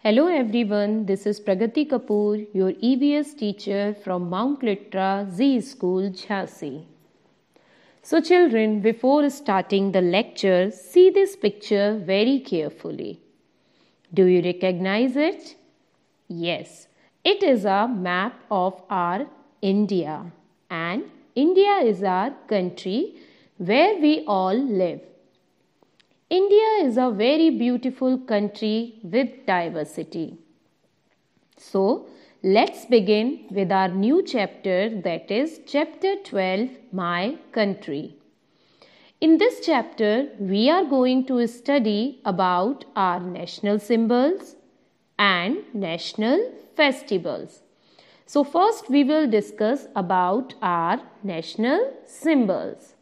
Hello everyone, this is Pragati Kapoor, your EVS teacher from Mount Litra Z School, Jhansi. So children, before starting the lecture, see this picture very carefully. Do you recognize it? Yes, it is a map of our India, and India is our country where we all live. India is a very beautiful country with diversity. So, let's begin with our new chapter, that is chapter 12, My Country. In this chapter, we are going to study about our national symbols and national festivals. So, first we will discuss about our national symbols.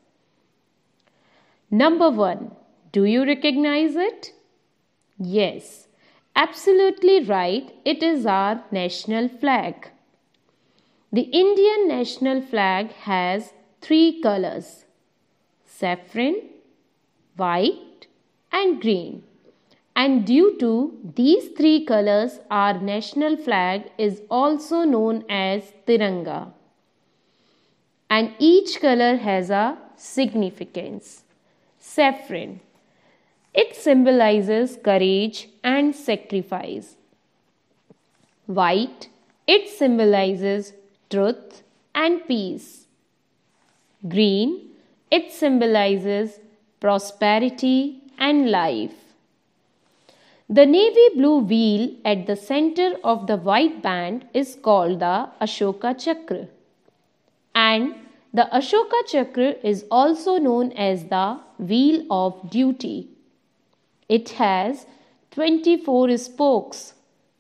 Number 1. Do you recognize it? Yes, absolutely right. It is our national flag. The Indian national flag has 3 colors: saffron, white, and green. And due to these 3 colors, our national flag is also known as Tiranga. And each color has a significance. Saffron. It symbolizes courage and sacrifice. White, it symbolizes truth and peace. Green, it symbolizes prosperity and life. The navy blue wheel at the center of the white band is called the Ashoka Chakra. And the Ashoka Chakra is also known as the Wheel of Duty. It has 24 spokes,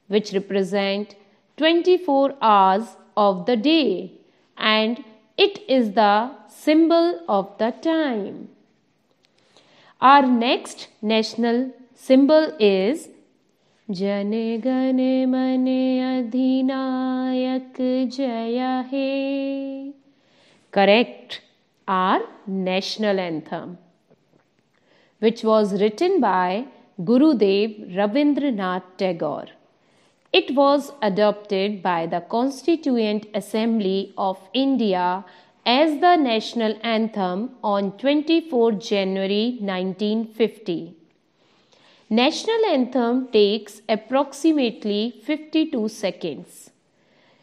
which represent 24 hours of the day, and it is the symbol of the time. Our next national symbol is Jane Gane Mane Adhinayak Jaya He. Correct. Our national anthem, which was written by Gurudev Rabindranath Tagore. It was adopted by the Constituent Assembly of India as the national anthem on 24 January 1950. National anthem takes approximately 52 seconds.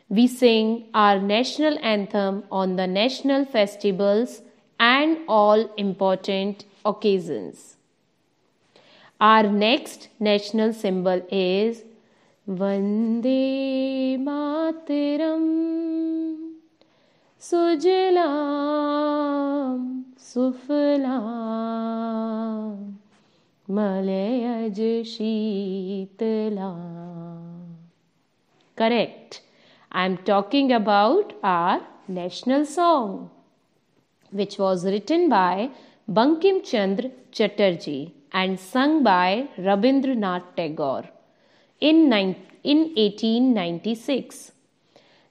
We sing our national anthem on the national festivals and all important occasions. Our next national symbol is Vande Mataram Sujlam Suflam Malayaj Sheetlam. Correct. I am talking about our national song, which was written by Bankim Chandra Chatterjee and sung by Rabindranath Tagore in 1896.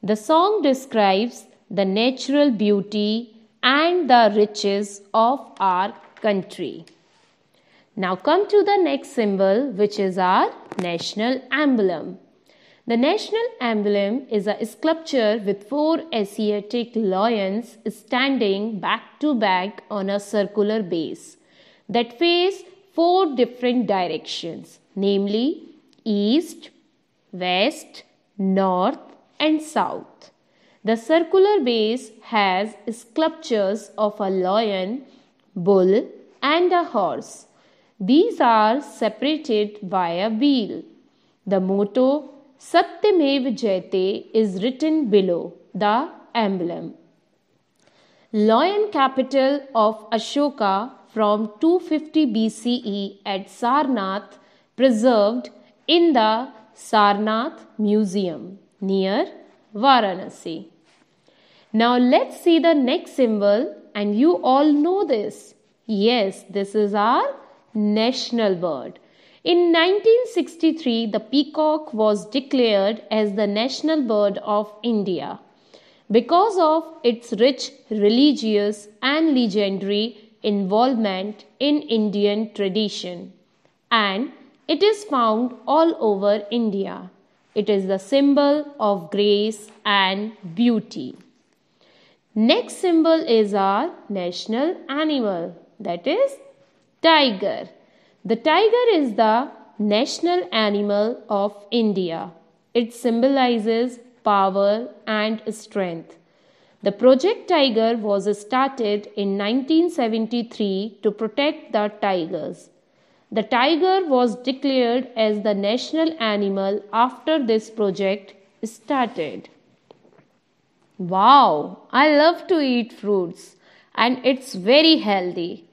The song describes the natural beauty and the riches of our country. Now come to the next symbol, which is our national emblem. The national emblem is a sculpture with 4 Asiatic lions standing back to back on a circular base that face 4 different directions, namely east, west, north, and south. The circular base has sculptures of a lion, bull, and a horse. These are separated by a wheel. The motto Satyamev Jayate is written below the emblem. Lion capital of Ashoka from 250 BCE at Sarnath, preserved in the Sarnath Museum near Varanasi. Now let's see the next symbol, and you all know this. Yes, this is our national bird. In 1963, the peacock was declared as the national bird of India because of its rich religious and legendary involvement in Indian tradition, and It is found all over India. It is the symbol of grace and beauty. Next symbol is our national animal, that is tiger. The tiger is the national animal of India. It symbolizes power and strength. The Project Tiger was started in 1973 to protect the tigers. The tiger was declared as the national animal after this project started. Wow, I love to eat fruits and it's very healthy.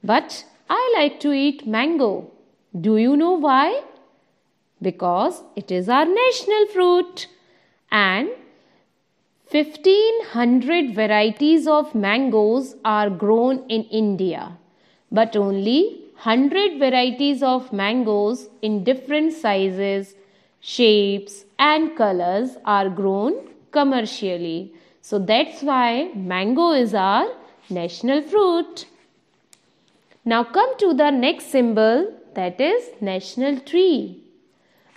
But I like to eat mango. Do you know why? Because it is our national fruit and 1500 varieties of mangoes are grown in India, but only 100 varieties of mangoes in different sizes, shapes and colors are grown commercially. So that's why mango is our national fruit. Now come to the next symbol, that is national tree.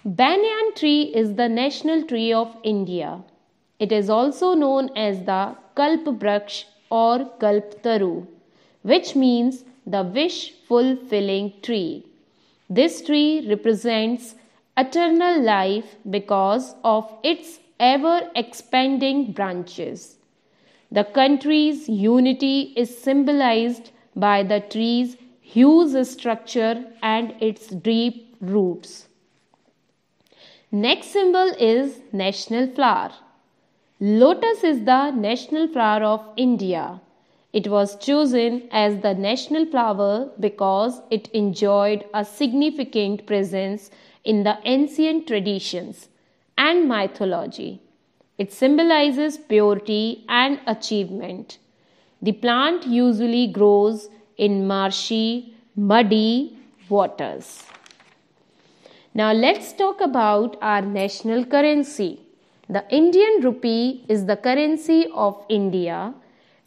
Banyan tree is the national tree of India. It is also known as the Kalp Vraksh or Kalptaru, which means the wish-fulfilling tree. This tree represents eternal life because of its ever-expanding branches. The country's unity is symbolized by the tree's huge structure and its deep roots. Next symbol is national flower. Lotus is the national flower of India. It was chosen as the national flower because it enjoyed a significant presence in the ancient traditions and mythology. It symbolizes purity and achievement. The plant usually grows in marshy, muddy waters. Now let's talk about our national currency. The Indian rupee is the currency of India.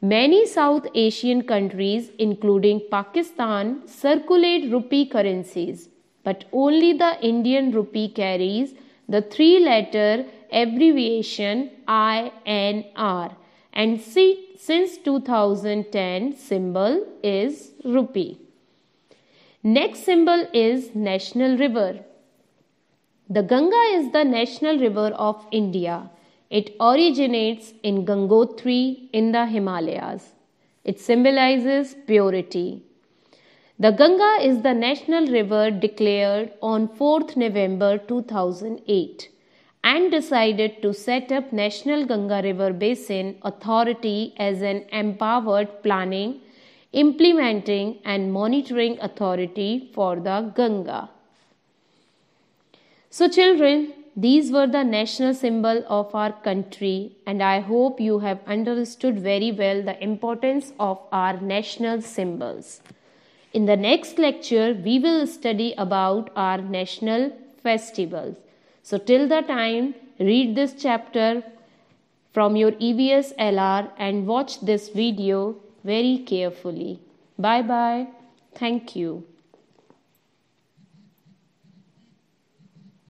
Many South Asian countries, including Pakistan, circulate rupee currencies, but only the Indian rupee carries the three-letter abbreviation INR, and since 2010 symbol is rupee. Next symbol is national river. The Ganga is the national river of India. It originates in Gangotri in the Himalayas. It symbolizes purity. The Ganga is the national river declared on 4th November 2008 and decided to set up National Ganga River Basin Authority as an empowered planning, implementing and monitoring authority for the Ganga. So children, these were the national symbol of our country, and I hope you have understood very well the importance of our national symbols. In the next lecture, we will study about our national festivals. So till the time, read this chapter from your EVS LR and watch this video very carefully. Bye bye. Thank you.